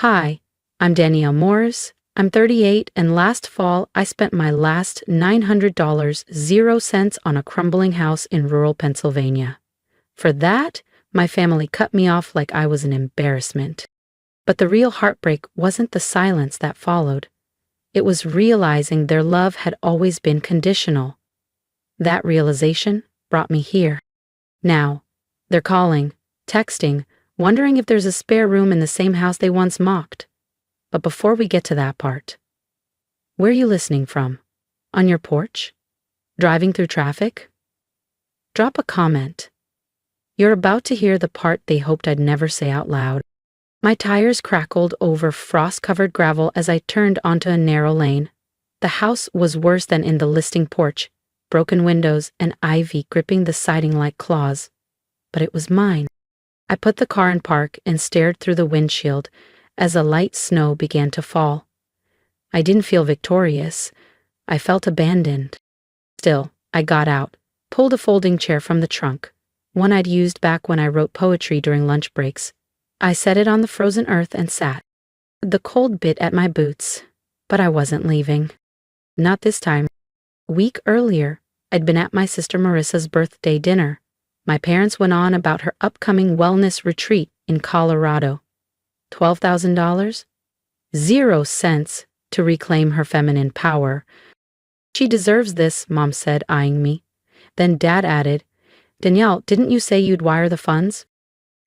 Hi, I'm Danielle Morse. I'm 38, and last fall I spent my last $900 0 cents on a crumbling house in rural Pennsylvania. For that, my family cut me off like I was an embarrassment. But the real heartbreak wasn't the silence that followed. It was realizing their love had always been conditional. That realization brought me here. Now, they're calling, texting, wondering if there's a spare room in the same house they once mocked. But before we get to that part, where are you listening from? On your porch? Driving through traffic? Drop a comment. You're about to hear the part they hoped I'd never say out loud. My tires crackled over frost-covered gravel as I turned onto a narrow lane. The house was worse than in the listing porch, broken windows and ivy gripping the siding like claws. But it was mine. I put the car in park and stared through the windshield as a light snow began to fall. I didn't feel victorious. I felt abandoned. Still, I got out, pulled a folding chair from the trunk, one I'd used back when I wrote poetry during lunch breaks. I set it on the frozen earth and sat. The cold bit at my boots, but I wasn't leaving. Not this time. A week earlier, I'd been at my sister Marissa's birthday dinner. My parents went on about her upcoming wellness retreat in Colorado. $12,000? 0 cents to reclaim her feminine power. She deserves this, Mom said, eyeing me. Then Dad added, Danielle, didn't you say you'd wire the funds?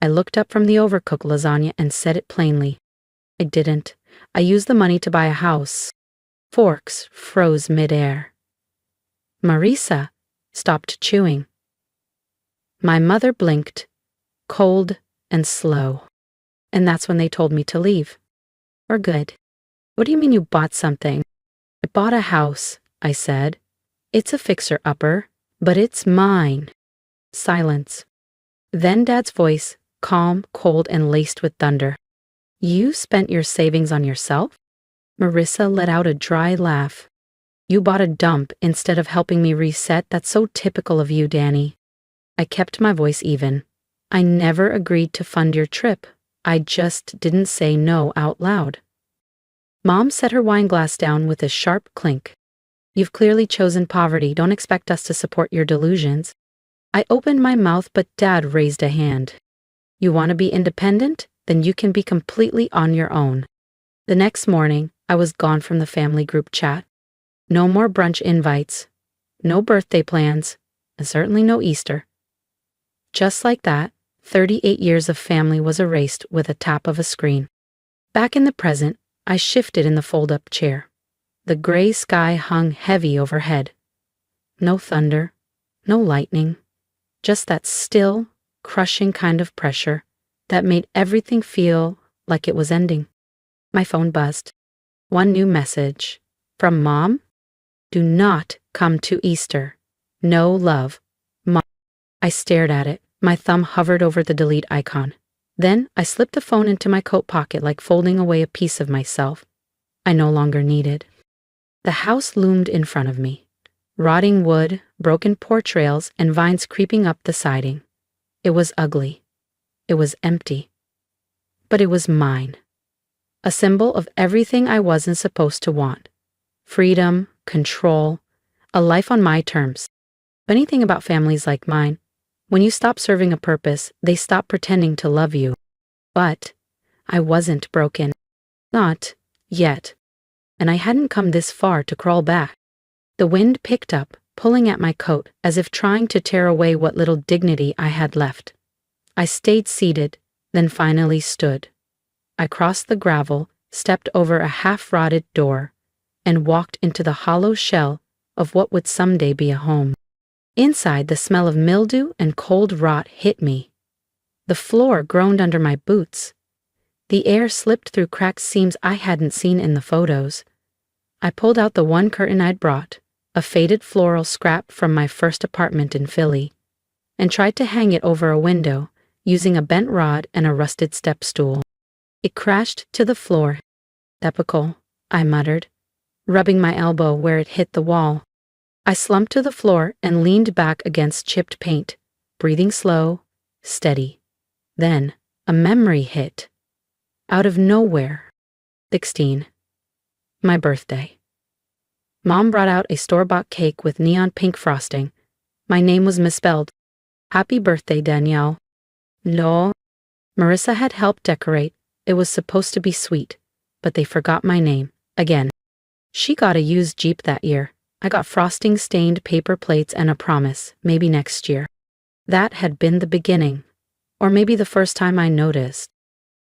I looked up from the overcooked lasagna and said it plainly. I didn't. I used the money to buy a house. Forks froze midair. Marissa stopped chewing. My mother blinked, cold and slow. And that's when they told me to leave. We're good. What do you mean you bought something? I bought a house, I said. It's a fixer-upper, but it's mine. Silence. Then Dad's voice, calm, cold, and laced with thunder. You spent your savings on yourself? Marissa let out a dry laugh. You bought a dump instead of helping me reset. That's so typical of you, Danny. I kept my voice even. I never agreed to fund your trip. I just didn't say no out loud. Mom set her wine glass down with a sharp clink. You've clearly chosen poverty. Don't expect us to support your delusions. I opened my mouth, but Dad raised a hand. You want to be independent? Then you can be completely on your own. The next morning, I was gone from the family group chat. No more brunch invites. No birthday plans. And certainly no Easter. Just like that, 38 years of family was erased with a tap of a screen. Back in the present, I shifted in the fold-up chair. The gray sky hung heavy overhead. No thunder, no lightning, just that still, crushing kind of pressure that made everything feel like it was ending. My phone buzzed. One new message. From Mom? Do not come to Easter. No love. Mom. I stared at it. My thumb hovered over the delete icon. Then I slipped the phone into my coat pocket like folding away a piece of myself I no longer needed. The house loomed in front of me. Rotting wood, broken porch rails, and vines creeping up the siding. It was ugly. It was empty. But it was mine. A symbol of everything I wasn't supposed to want. Freedom, control, a life on my terms. Funny thing about families like mine, when you stop serving a purpose, they stop pretending to love you. But I wasn't broken. Not yet. And I hadn't come this far to crawl back. The wind picked up, pulling at my coat as if trying to tear away what little dignity I had left. I stayed seated, then finally stood. I crossed the gravel, stepped over a half-rotted door, and walked into the hollow shell of what would someday be a home. Inside, the smell of mildew and cold rot hit me. The floor groaned under my boots. The air slipped through cracked seams I hadn't seen in the photos. I pulled out the one curtain I'd brought, a faded floral scrap from my first apartment in Philly, and tried to hang it over a window, using a bent rod and a rusted step stool. It crashed to the floor. Typical, I muttered, rubbing my elbow where it hit the wall. I slumped to the floor and leaned back against chipped paint, breathing slow, steady. Then, a memory hit. Out of nowhere. 16. My birthday. Mom brought out a store-bought cake with neon pink frosting. My name was misspelled. Happy birthday, Danielle. No. Marissa had helped decorate. It was supposed to be sweet, but they forgot my name. Again. She got a used Jeep that year. I got frosting-stained paper plates and a promise, maybe next year. That had been the beginning. Or maybe the first time I noticed.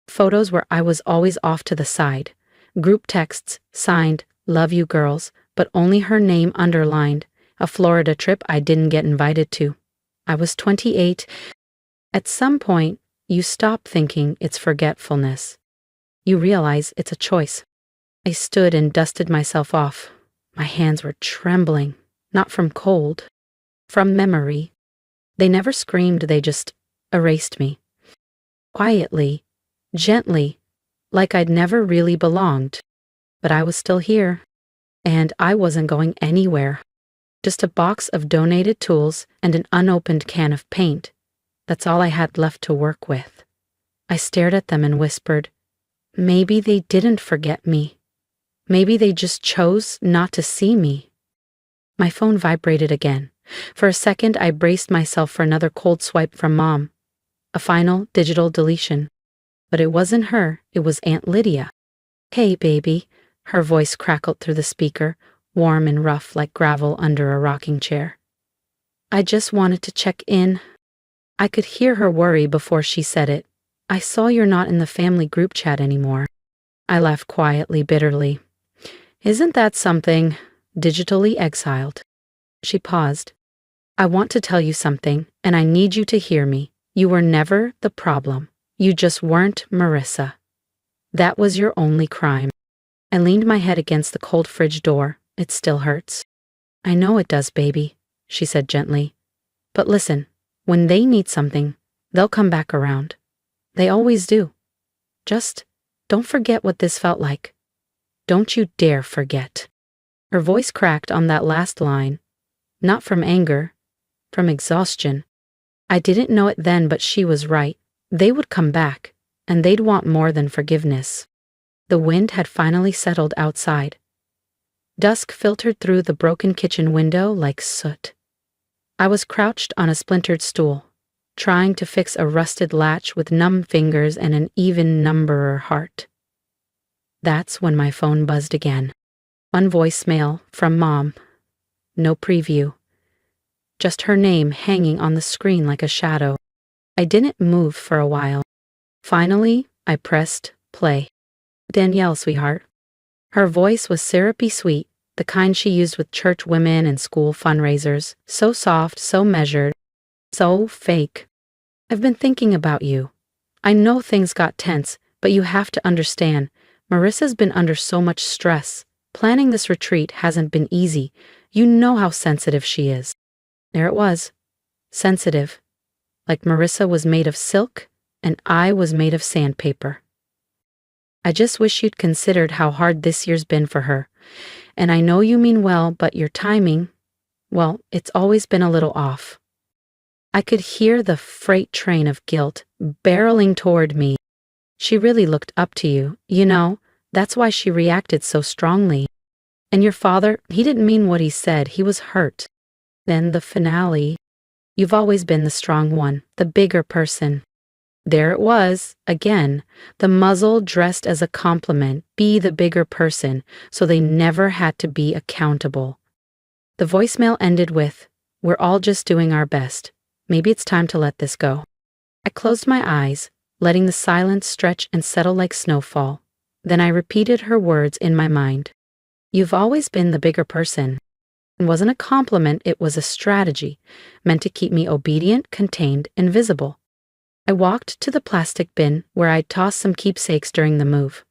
Photos where I was always off to the side. Group texts, signed, love you girls, but only her name underlined. A Florida trip I didn't get invited to. I was 28. At some point, you stop thinking it's forgetfulness. You realize it's a choice. I stood and dusted myself off. My hands were trembling, not from cold, from memory. They never screamed, they just erased me. Quietly, gently, like I'd never really belonged. But I was still here, and I wasn't going anywhere. Just a box of donated tools and an unopened can of paint. That's all I had left to work with. I stared at them and whispered, maybe they didn't forget me. Maybe they just chose not to see me. My phone vibrated again. For a second, I braced myself for another cold swipe from Mom. A final digital deletion. But it wasn't her, it was Aunt Lydia. Hey, baby. Her voice crackled through the speaker, warm and rough like gravel under a rocking chair. I just wanted to check in. I could hear her worry before she said it. I saw you're not in the family group chat anymore. I laughed quietly, bitterly. Isn't that something? Digitally exiled. She paused. I want to tell you something, and I need you to hear me. You were never the problem. You just weren't Marissa. That was your only crime. I leaned my head against the cold fridge door. It still hurts. I know it does, baby, she said gently. But listen, when they need something, they'll come back around. They always do. Just don't forget what this felt like. Don't you dare forget. Her voice cracked on that last line. Not from anger, from exhaustion. I didn't know it then, but she was right. They would come back, and they'd want more than forgiveness. The wind had finally settled outside. Dusk filtered through the broken kitchen window like soot. I was crouched on a splintered stool, trying to fix a rusted latch with numb fingers and an even numberer heart. That's when my phone buzzed again. One voicemail from Mom. No preview. Just her name hanging on the screen like a shadow. I didn't move for a while. Finally, I pressed play. Danielle, sweetheart. Her voice was syrupy sweet, the kind she used with church women and school fundraisers. So soft, so measured, so fake. I've been thinking about you. I know things got tense, but you have to understand, Marissa's been under so much stress. Planning this retreat hasn't been easy. You know how sensitive she is. There it was. Sensitive. Like Marissa was made of silk, and I was made of sandpaper. I just wish you'd considered how hard this year's been for her. And I know you mean well, but your timing, well, it's always been a little off. I could hear the freight train of guilt barreling toward me. She really looked up to you, you know, that's why she reacted so strongly. And your father, he didn't mean what he said, he was hurt. Then the finale. You've always been the strong one, the bigger person. There it was, again, the muzzle dressed as a compliment, be the bigger person, so they never had to be accountable. The voicemail ended with, we're all just doing our best. Maybe it's time to let this go. I closed my eyes, letting the silence stretch and settle like snowfall. Then I repeated her words in my mind. You've always been the bigger person. It wasn't a compliment, it was a strategy, meant to keep me obedient, contained, and visible. I walked to the plastic bin where I'd tossed some keepsakes during the move.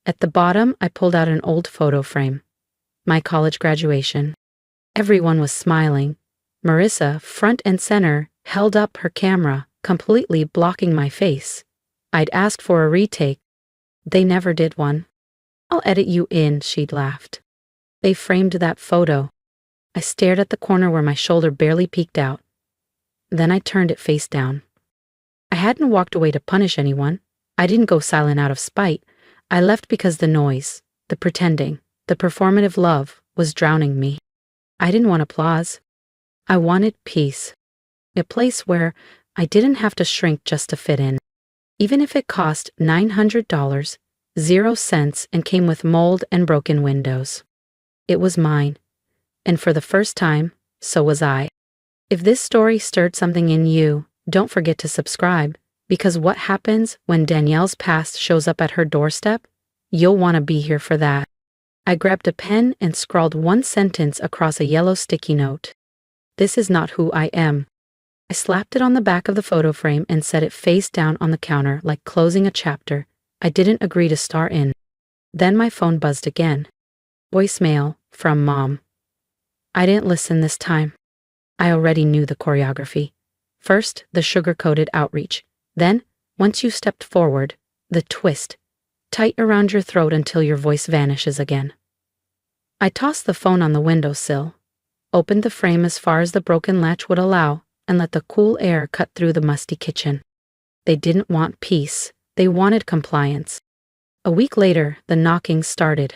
At the bottom, I pulled out an old photo frame. My college graduation. Everyone was smiling. Marissa, front and center, held up her camera, completely blocking my face. I'd asked for a retake. They never did one. I'll edit you in, she'd laughed. They framed that photo. I stared at the corner where my shoulder barely peeked out. Then I turned it face down. I hadn't walked away to punish anyone. I didn't go silent out of spite. I left because the noise, the pretending, the performative love was drowning me. I didn't want applause. I wanted peace. A place where I didn't have to shrink just to fit in. Even if it cost $900, 0 cents, and came with mold and broken windows. It was mine. And for the first time, so was I. If this story stirred something in you, don't forget to subscribe, because what happens when Danielle's past shows up at her doorstep? You'll want to be here for that. I grabbed a pen and scrawled one sentence across a yellow sticky note. This is not who I am. I slapped it on the back of the photo frame and set it face down on the counter like closing a chapter I didn't agree to star in. Then my phone buzzed again. Voicemail from Mom. I didn't listen this time. I already knew the choreography. First, the sugar-coated outreach. Then, once you stepped forward, the twist. Tight around your throat until your voice vanishes again. I tossed the phone on the windowsill, opened the frame as far as the broken latch would allow, and let the cool air cut through the musty kitchen. They didn't want peace. They wanted compliance. A week later, the knocking started.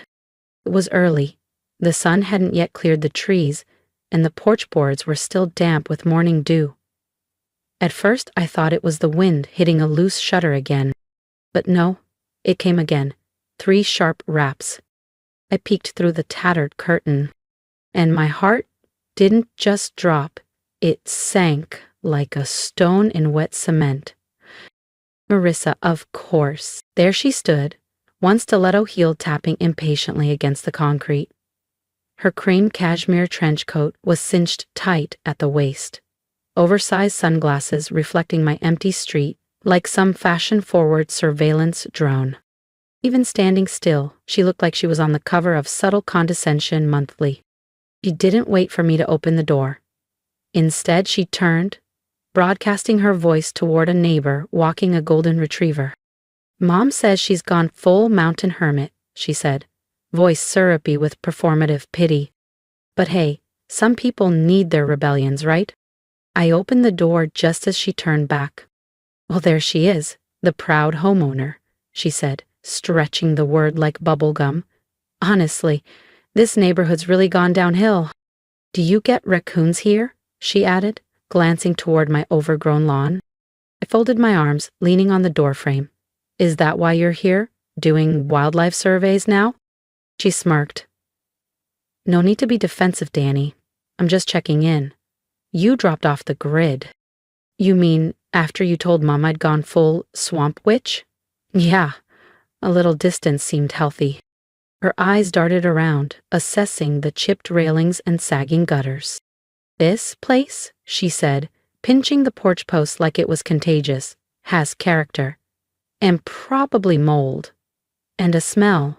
It was early. The sun hadn't yet cleared the trees, and the porch boards were still damp with morning dew. At first, I thought it was the wind hitting a loose shutter again. But no, it came again. 3 sharp raps. I peeked through the tattered curtain, and my heart didn't just drop, it sank like a stone in wet cement. Marissa, of course. There she stood, one stiletto heel tapping impatiently against the concrete. Her cream cashmere trench coat was cinched tight at the waist, oversized sunglasses reflecting my empty street like some fashion-forward surveillance drone. Even standing still, she looked like she was on the cover of Subtle Condescension Monthly. She didn't wait for me to open the door. Instead, she turned, broadcasting her voice toward a neighbor walking a golden retriever. Mom says she's gone full mountain hermit, she said, voice syrupy with performative pity. But hey, some people need their rebellions, right? I opened the door just as she turned back. Well, there she is, the proud homeowner, she said, stretching the word like bubble gum. Honestly, this neighborhood's really gone downhill. Do you get raccoons here? She added, glancing toward my overgrown lawn. I folded my arms, leaning on the doorframe. Is that why you're here, doing wildlife surveys now? She smirked. No need to be defensive, Danny. I'm just checking in. You dropped off the grid. You mean after you told Mom I'd gone full swamp witch? Yeah, a little distance seemed healthy. Her eyes darted around, assessing the chipped railings and sagging gutters. This place, she said, pinching the porch post like it was contagious, has character. And probably mold. And a smell.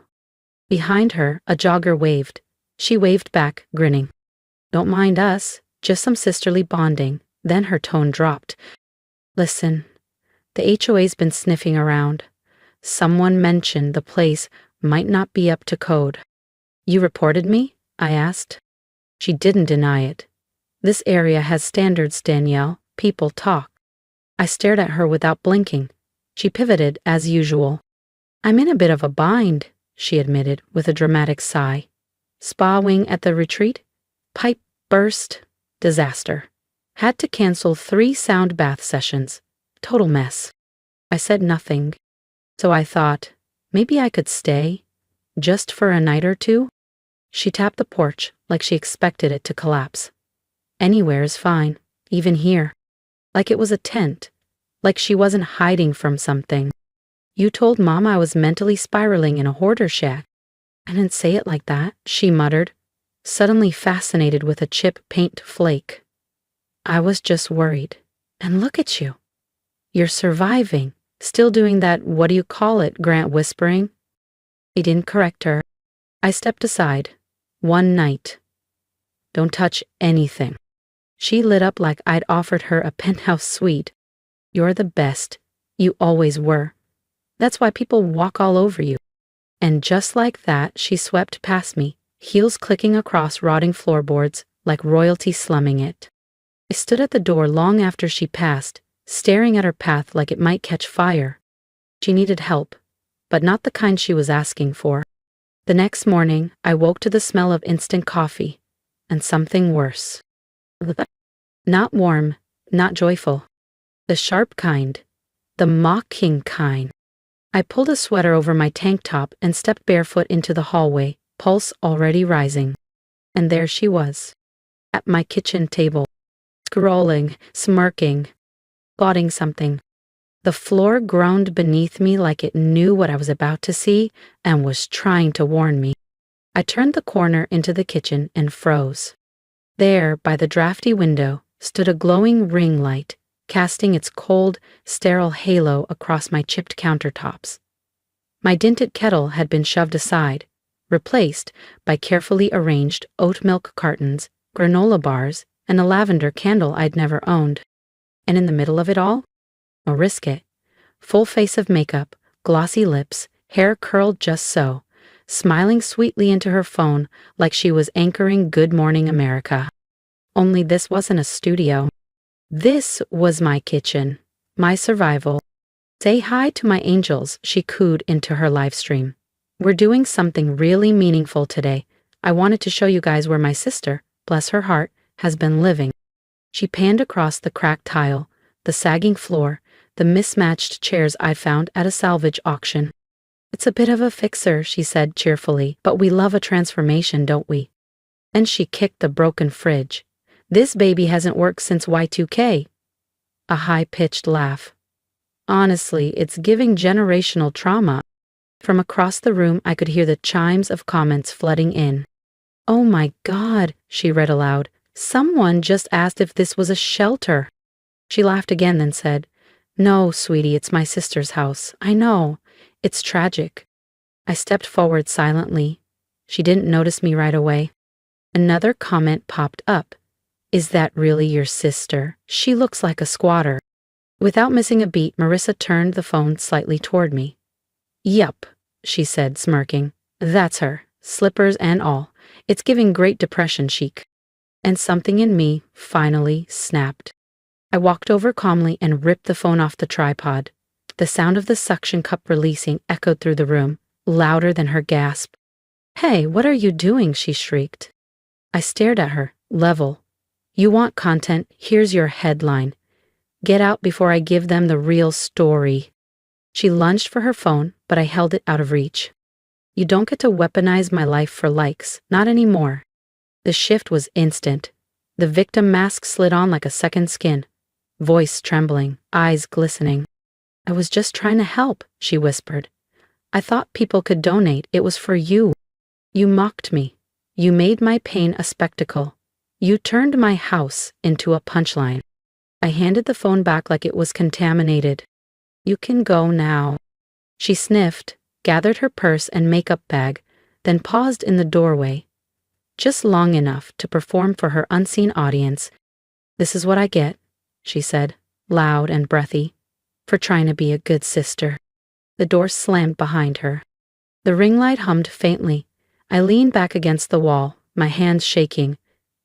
Behind her, a jogger waved. She waved back, grinning. Don't mind us, just some sisterly bonding. Then her tone dropped. Listen, the HOA's been sniffing around. Someone mentioned the place might not be up to code. You reported me? I asked. She didn't deny it. This area has standards, Danielle. People talk. I stared at her without blinking. She pivoted as usual. I'm in a bit of a bind, she admitted with a dramatic sigh. Spa wing at the retreat? Pipe burst. Disaster. Had to cancel 3 sound bath sessions. Total mess. I said nothing. So I thought, maybe I could stay. Just for a night or two? She tapped the porch like she expected it to collapse. Anywhere is fine, even here. Like it was a tent. Like she wasn't hiding from something. You told Mom I was mentally spiraling in a hoarder shack. I didn't say it like that, she muttered, suddenly fascinated with a chip paint flake. I was just worried. And look at you. You're surviving, still doing that what-do-you-call-it, Grant whispering. He didn't correct her. I stepped aside. One night. Don't touch anything. She lit up like I'd offered her a penthouse suite. You're the best. You always were. That's why people walk all over you. And just like that, she swept past me, heels clicking across rotting floorboards like royalty slumming it. I stood at the door long after she passed, staring at her path like it might catch fire. She needed help, but not the kind she was asking for. The next morning, I woke to the smell of instant coffee, and something worse. Not warm, not joyful. The sharp kind. The mocking kind. I pulled a sweater over my tank top and stepped barefoot into the hallway, pulse already rising. And there she was, at my kitchen table, scrolling, smirking, plotting something. The floor groaned beneath me like it knew what I was about to see and was trying to warn me. I turned the corner into the kitchen and froze. There, by the drafty window, stood a glowing ring light, casting its cold, sterile halo across my chipped countertops. My dinted kettle had been shoved aside, replaced by carefully arranged oat milk cartons, granola bars, and a lavender candle I'd never owned. And in the middle of it all, Mariska, full face of makeup, glossy lips, hair curled just so, smiling sweetly into her phone like she was anchoring Good Morning America. Only this wasn't a studio. This was my kitchen, my survival. Say hi to my angels, she cooed into her live stream. We're doing something really meaningful today. I wanted to show you guys where my sister, bless her heart, has been living. She panned across the cracked tile, the sagging floor, the mismatched chairs I found at a salvage auction. It's a bit of a fixer, she said cheerfully, but we love a transformation, don't we? And she kicked the broken fridge. This baby hasn't worked since Y2K. A high-pitched laugh. Honestly, it's giving generational trauma. From across the room, I could hear the chimes of comments flooding in. Oh my God, she read aloud. Someone just asked if this was a shelter. She laughed again, then said, No, sweetie, it's my sister's house. I know. It's tragic. I stepped forward silently. She didn't notice me right away. Another comment popped up. Is that really your sister? She looks like a squatter. Without missing a beat, Marissa turned the phone slightly toward me. Yup, she said, smirking. That's her, slippers and all. It's giving Great Depression chic. And something in me finally snapped. I walked over calmly and ripped the phone off the tripod. The sound of the suction cup releasing echoed through the room, louder than her gasp. Hey, what are you doing? She shrieked. I stared at her, level. You want content? Here's your headline. Get out before I give them the real story. She lunged for her phone, but I held it out of reach. You don't get to weaponize my life for likes, not anymore. The shift was instant. The victim mask slid on like a second skin. Voice trembling, eyes glistening. I was just trying to help, she whispered. I thought people could donate. It was for you. You mocked me. You made my pain a spectacle. You turned my house into a punchline. I handed the phone back like it was contaminated. You can go now. She sniffed, gathered her purse and makeup bag, then paused in the doorway. Just long enough to perform for her unseen audience. This is what I get, she said, loud and breathy, for trying to be a good sister. The door slammed behind her. The ring light hummed faintly. I leaned back against the wall, my hands shaking,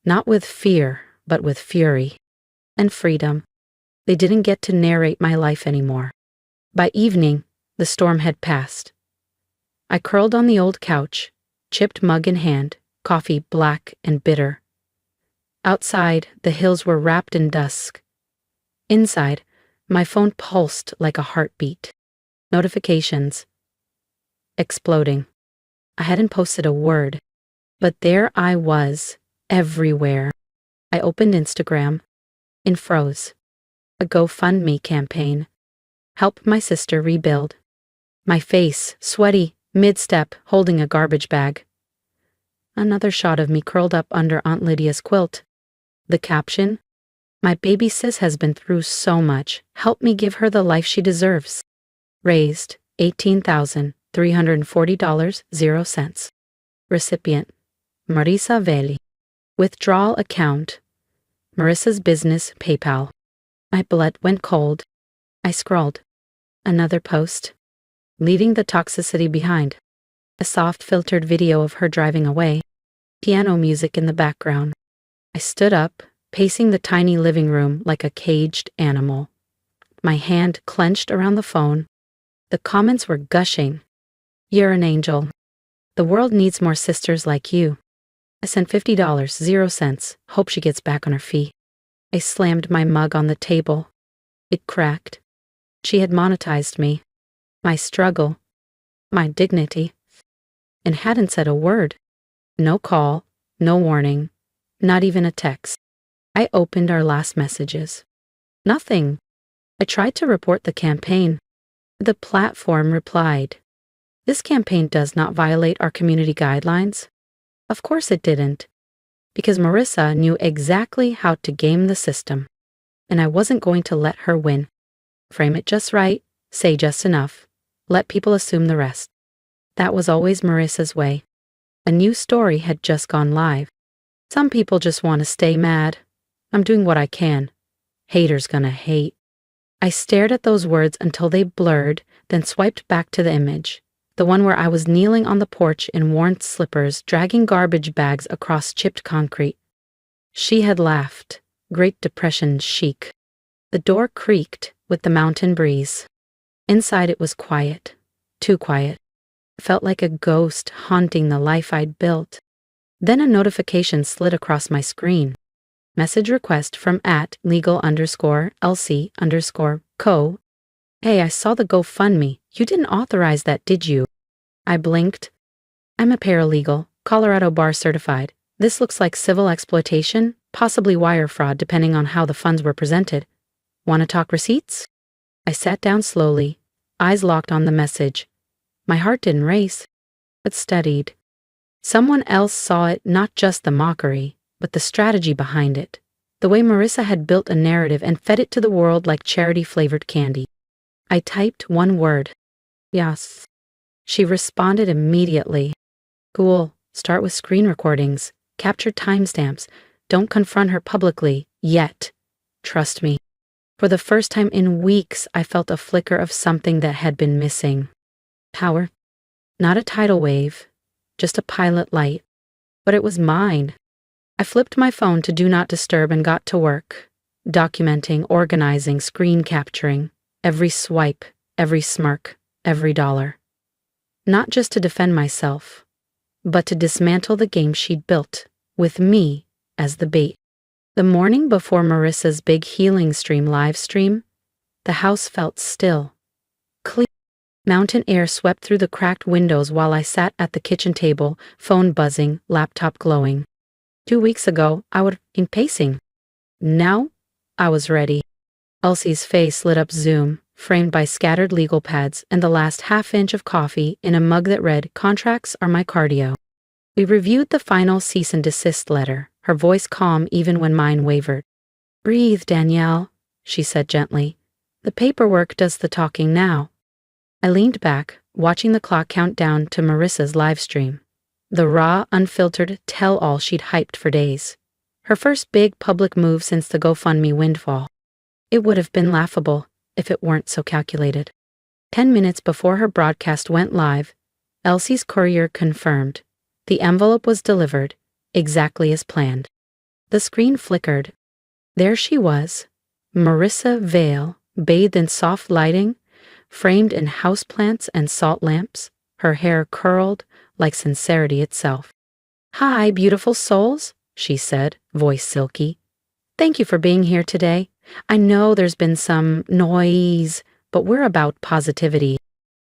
not with fear, but with fury. And freedom. They didn't get to narrate my life anymore. By evening, the storm had passed. I curled on the old couch, chipped mug in hand, coffee black and bitter. Outside, the hills were wrapped in dusk. Inside, my phone pulsed like a heartbeat. Notifications. Exploding. I hadn't posted a word, but there I was, everywhere. I opened Instagram. In froze. A GoFundMe campaign. Help my sister rebuild. My face, sweaty, mid-step, holding a garbage bag. Another shot of me curled up under Aunt Lydia's quilt. The caption, My baby sis has been through so much. Help me give her the life she deserves. Raised, $18,340.00. Recipient, Marisa Veli. Withdrawal account, Marissa's business PayPal. My blood went cold. I scrolled. Another post. Leaving the toxicity behind. A soft filtered video of her driving away. Piano music in the background. I stood up, pacing the tiny living room like a caged animal. My hand clenched around the phone. The comments were gushing. "You're an angel. The world needs more sisters like you." I sent $50, 0 cents. Hope she gets back on her feet. I slammed my mug on the table. It cracked. She had monetized me, my struggle, my dignity, and hadn't said a word. No call, no warning, not even a text. I opened our last messages. Nothing. I tried to report the campaign. The platform replied, "This campaign does not violate our community guidelines." Of course it didn't, because Marissa knew exactly how to game the system, and I wasn't going to let her win. Frame it just right, say just enough, let people assume the rest. That was always Marissa's way. A new story had just gone live. Some people just want to stay mad. I'm doing what I can. Haters gonna hate. I stared at those words until they blurred, then swiped back to the image. The one where I was kneeling on the porch in worn slippers, dragging garbage bags across chipped concrete. She had laughed, Great Depression chic. The door creaked with the mountain breeze. Inside it was quiet, too quiet. It felt like a ghost haunting the life I'd built. Then a notification slid across my screen. Message request from @legal_LC_co. "Hey, I saw the GoFundMe. You didn't authorize that, did you?" I blinked. "I'm a paralegal, Colorado bar certified. This looks like civil exploitation, possibly wire fraud depending on how the funds were presented. Want to talk receipts?" I sat down slowly, eyes locked on the message. My heart didn't race, but steadied. Someone else saw it, not just the mockery, but the strategy behind it. The way Marissa had built a narrative and fed it to the world like charity-flavored candy. I typed one word. "Yes." She responded immediately. "Cool. Start with screen recordings. Capture timestamps. Don't confront her publicly, yet. Trust me." For the first time in weeks, I felt a flicker of something that had been missing. Power. Not a tidal wave, just a pilot light. But it was mine. I flipped my phone to do not disturb and got to work, documenting, organizing, screen capturing, every swipe, every smirk, every dollar. Not just to defend myself, but to dismantle the game she'd built, with me as the bait. The morning before Marissa's big healing stream live stream, the house felt still, clear. Mountain air swept through the cracked windows while I sat at the kitchen table, phone buzzing, laptop glowing. 2 weeks ago, I would have been pacing. Now, I was ready. Elsie's face lit up Zoom, framed by scattered legal pads and the last half-inch of coffee in a mug that read, "Contracts are my cardio." We reviewed the final cease and desist letter, her voice calm even when mine wavered. "Breathe, Danielle," she said gently. "The paperwork does the talking now." I leaned back, watching the clock count down to Marissa's live stream. The raw, unfiltered tell-all she'd hyped for days. Her first big public move since the GoFundMe windfall. It would have been laughable if it weren't so calculated. 10 minutes before her broadcast went live, Elsie's courier confirmed. The envelope was delivered, exactly as planned. The screen flickered. There she was, Marissa Vale, bathed in soft lighting, framed in houseplants and salt lamps, her hair curled like sincerity itself. "Hi, beautiful souls," she said, voice silky. "Thank you for being here today. I know there's been some noise, but we're about positivity."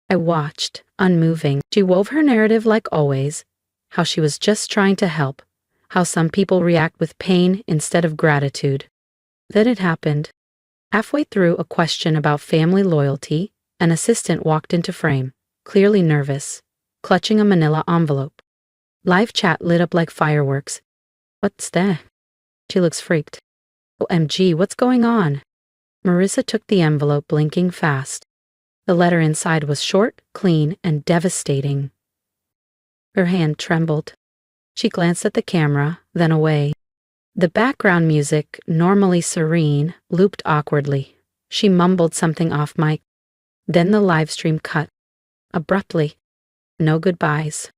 I watched, unmoving. She wove her narrative like always, how she was just trying to help, how some people react with pain instead of gratitude. Then it happened. Halfway through a question about family loyalty, an assistant walked into frame, clearly nervous, clutching a manila envelope. Live chat lit up like fireworks. "What's that?" She looks freaked. "OMG, what's going on?" Marissa took the envelope, blinking fast. The letter inside was short, clean, and devastating. Her hand trembled. She glanced at the camera, then away. The background music, normally serene, looped awkwardly. She mumbled something off mic. Then the live stream cut. Abruptly. No goodbyes.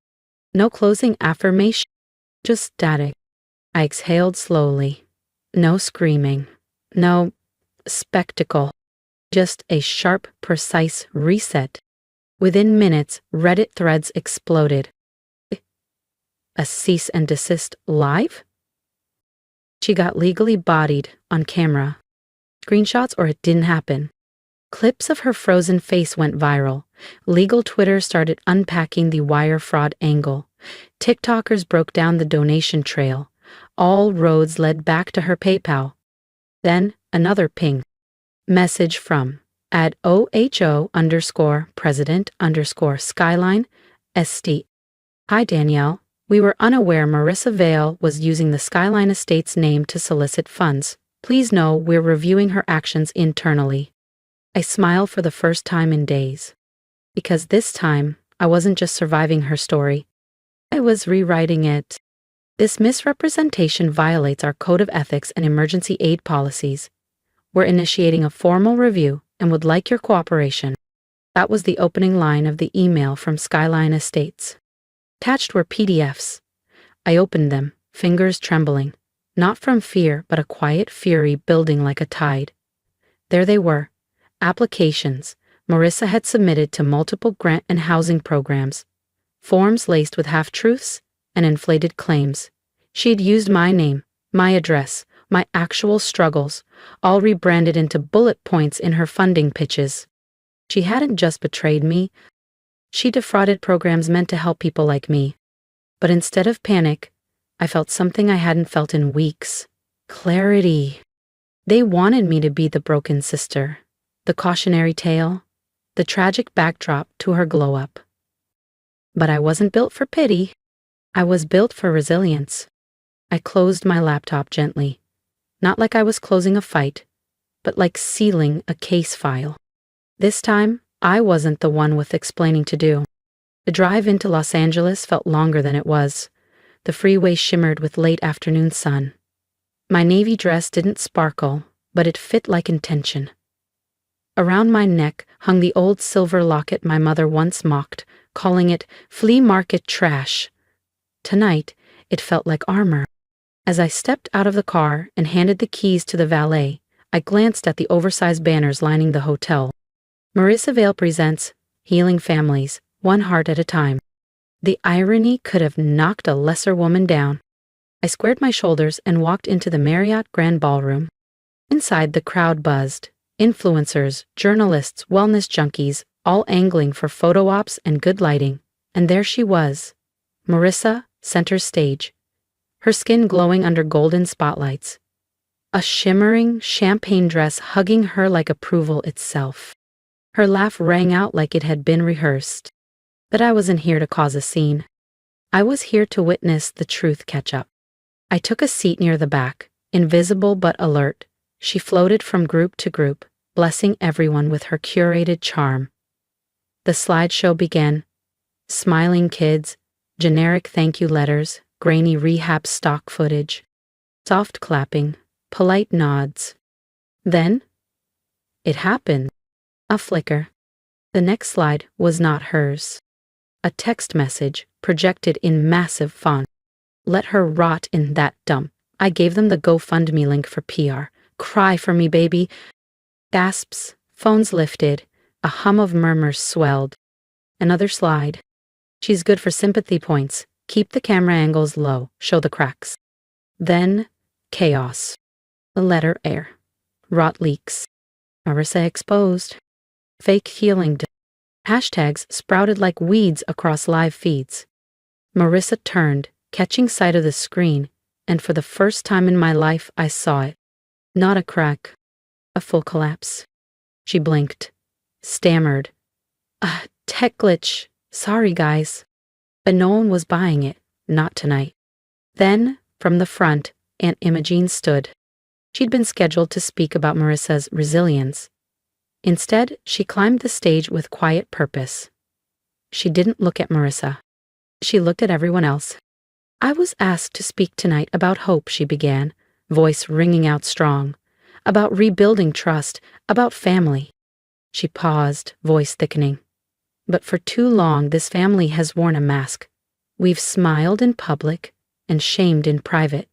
No closing affirmation. Just static. I exhaled slowly. No screaming. No spectacle. Just a sharp, precise reset. Within minutes, Reddit threads exploded. A cease and desist live? She got legally bodied on camera. Screenshots or it didn't happen. Clips of her frozen face went viral. Legal Twitter started unpacking the wire fraud angle. TikTokers broke down the donation trail. All roads led back to her PayPal. Then, another ping. Message from @OHO_president_Skyline ST. Hi Danielle. We were unaware Marissa Vale was using the Skyline Estate's name to solicit funds. Please know we're reviewing her actions internally. I smile for the first time in days. Because this time, I wasn't just surviving her story. I was rewriting it. This misrepresentation violates our Code of Ethics and Emergency Aid policies. We're initiating a formal review and would like your cooperation. That was the opening line of the email from Skyline Estates. Attached were PDFs. I opened them, fingers trembling, not from fear but a quiet fury building like a tide. There they were, applications Marissa had submitted to multiple grant and housing programs, forms laced with half-truths and inflated claims. She'd used my name, my address, my actual struggles, all rebranded into bullet points in her funding pitches. She hadn't just betrayed me, she defrauded programs meant to help people like me. But instead of panic, I felt something I hadn't felt in weeks. Clarity. They wanted me to be the broken sister, the cautionary tale, the tragic backdrop to her glow-up. But I wasn't built for pity. I was built for resilience. I closed my laptop gently, not like I was closing a fight, but like sealing a case file. This time, I wasn't the one with explaining to do. The drive into Los Angeles felt longer than it was. The freeway shimmered with late afternoon sun. My navy dress didn't sparkle, but it fit like intention. Around my neck hung the old silver locket my mother once mocked, calling it flea market trash. Tonight, it felt like armor. As I stepped out of the car and handed the keys to the valet, I glanced at the oversized banners lining the hotel. Marissa Vale presents Healing Families, one heart at a time. The irony could have knocked a lesser woman down. I squared my shoulders and walked into the Marriott Grand Ballroom. Inside, the crowd buzzed. Influencers, journalists, wellness junkies, all angling for photo ops and good lighting. And there she was, Marissa, center stage, her skin glowing under golden spotlights. A shimmering champagne dress hugging her like approval itself. Her laugh rang out like it had been rehearsed. But I wasn't here to cause a scene. I was here to witness the truth catch up. I took a seat near the back, invisible but alert. She floated from group to group, blessing everyone with her curated charm. The slideshow began. Smiling kids, generic thank you letters, grainy rehab stock footage, soft clapping, polite nods. Then, it happened. A flicker. The next slide was not hers. A text message projected in massive font. Let her rot in that dump. I gave them the GoFundMe link for PR. Cry for me, baby. Gasps, phones lifted, a hum of murmurs swelled. Another slide. She's good for sympathy points. Keep the camera angles low, show the cracks. Then, chaos. The letter air. Rot leaks. Marissa exposed. Fake healing. Hashtags sprouted like weeds across live feeds. Marissa turned, catching sight of the screen, and for the first time in my life I saw it. Not a crack. A full collapse. She blinked. Stammered. Tech glitch. Sorry, guys. But no one was buying it. Not tonight. Then, from the front, Aunt Imogene stood. She'd been scheduled to speak about Marissa's resilience. Instead, she climbed the stage with quiet purpose. She didn't look at Marissa. She looked at everyone else. I was asked to speak tonight about hope, she began, voice ringing out strong. About rebuilding trust, about family. She paused, voice thickening. But for too long, this family has worn a mask. We've smiled in public and shamed in private.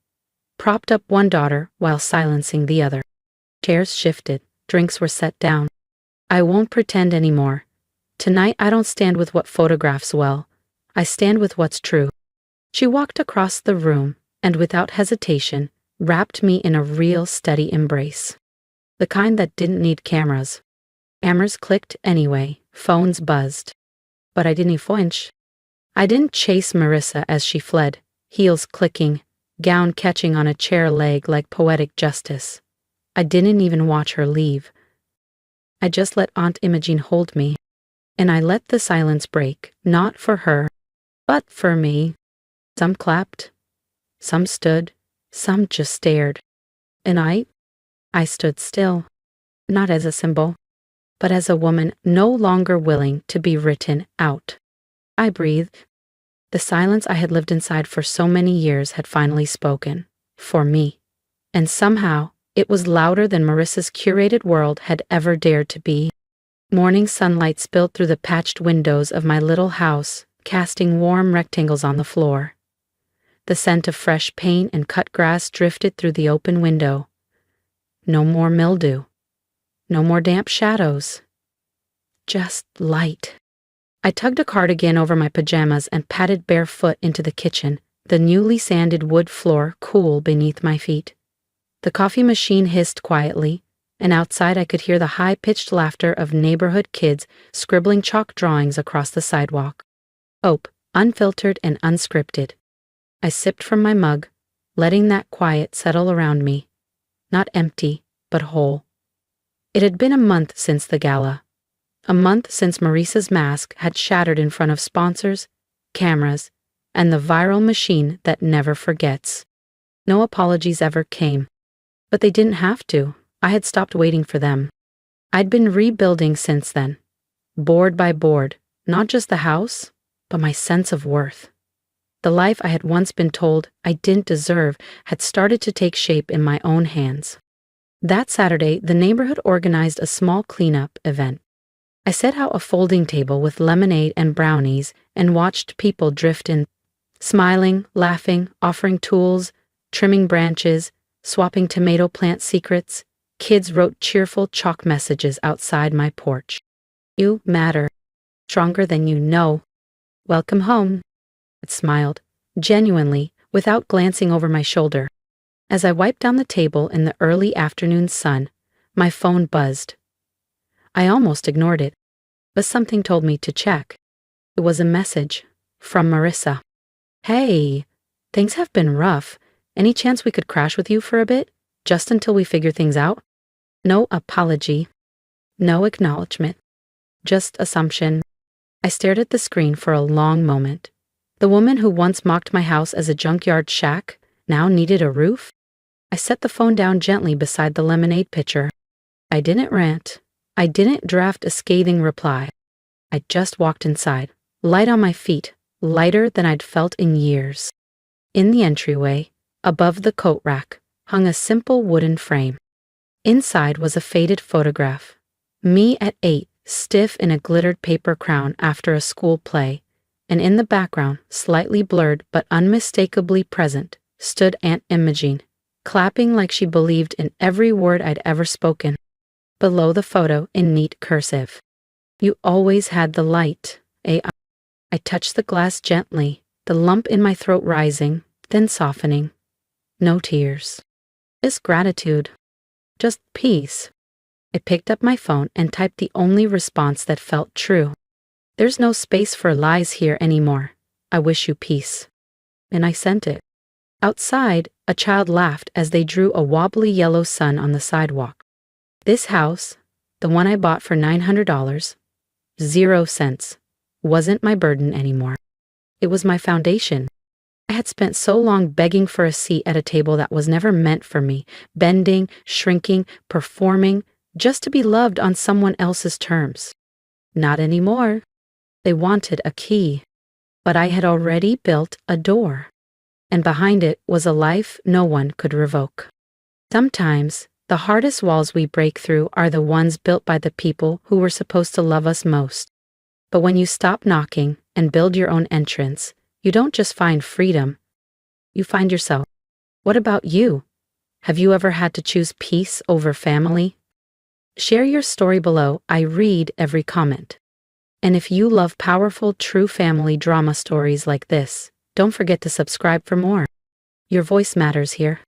Propped up one daughter while silencing the other. Chairs shifted, drinks were set down. I won't pretend anymore. Tonight I don't stand with what photographs well. I stand with what's true. She walked across the room and without hesitation wrapped me in a real steady embrace. The kind that didn't need cameras. Hammers clicked anyway, phones buzzed. But I didn't flinch. I didn't chase Marissa as she fled, heels clicking, gown catching on a chair leg like poetic justice. I didn't even watch her leave. I just let Aunt Imogene hold me. And I let the silence break, not for her, but for me. Some clapped, some stood, some just stared. And I stood still, not as a symbol, but as a woman no longer willing to be written out. I breathed. The silence I had lived inside for so many years had finally spoken, for me. And somehow, it was louder than Marissa's curated world had ever dared to be. Morning sunlight spilled through the patched windows of my little house, casting warm rectangles on the floor. The scent of fresh paint and cut grass drifted through the open window. No more mildew. No more damp shadows. Just light. I tugged a cardigan over my pajamas and padded barefoot into the kitchen, the newly sanded wood floor cool beneath my feet. The coffee machine hissed quietly, and outside I could hear the high-pitched laughter of neighborhood kids scribbling chalk drawings across the sidewalk. Hope, unfiltered and unscripted. I sipped from my mug, letting that quiet settle around me. Not empty, but whole. It had been a month since the gala. A month since Marissa's mask had shattered in front of sponsors, cameras, and the viral machine that never forgets. No apologies ever came. But they didn't have to. I had stopped waiting for them. I'd been rebuilding since then. Board by board, not just the house, but my sense of worth. The life I had once been told I didn't deserve had started to take shape in my own hands. That Saturday, the neighborhood organized a small cleanup event. I set out a folding table with lemonade and brownies and watched people drift in, smiling, laughing, offering tools, trimming branches, swapping tomato plant secrets. Kids wrote cheerful chalk messages outside my porch. You matter. Stronger than you know. Welcome home. It smiled, genuinely, without glancing over my shoulder. As I wiped down the table in the early afternoon sun, my phone buzzed. I almost ignored it, but something told me to check. It was a message from Marissa. Hey, things have been rough. Any chance we could crash with you for a bit, just until we figure things out? No apology. No acknowledgement. Just assumption. I stared at the screen for a long moment. The woman who once mocked my house as a junkyard shack now needed a roof? I set the phone down gently beside the lemonade pitcher. I didn't rant. I didn't draft a scathing reply. I just walked inside, light on my feet, lighter than I'd felt in years. In the entryway, above the coat rack, hung a simple wooden frame. Inside was a faded photograph. Me at 8, stiff in a glittered paper crown after a school play, and in the background, slightly blurred but unmistakably present, stood Aunt Imogene, clapping like she believed in every word I'd ever spoken. Below the photo, in neat cursive. You always had the light, eh? I touched the glass gently, the lump in my throat rising, then softening. No tears. Just gratitude. Just peace. I picked up my phone and typed the only response that felt true. There's no space for lies here anymore. I wish you peace. And I sent it. Outside, a child laughed as they drew a wobbly yellow sun on the sidewalk. This house, the one I bought for $900, 0 cents, wasn't my burden anymore. It was my foundation. I had spent so long begging for a seat at a table that was never meant for me, bending, shrinking, performing, just to be loved on someone else's terms. Not anymore. They wanted a key, but I had already built a door, and behind it was a life no one could revoke. Sometimes, the hardest walls we break through are the ones built by the people who were supposed to love us most. But when you stop knocking and build your own entrance, you don't just find freedom, you find yourself. What about you? Have you ever had to choose peace over family? Share your story below. I read every comment. And if you love powerful, true family drama stories like this, don't forget to subscribe for more. Your voice matters here.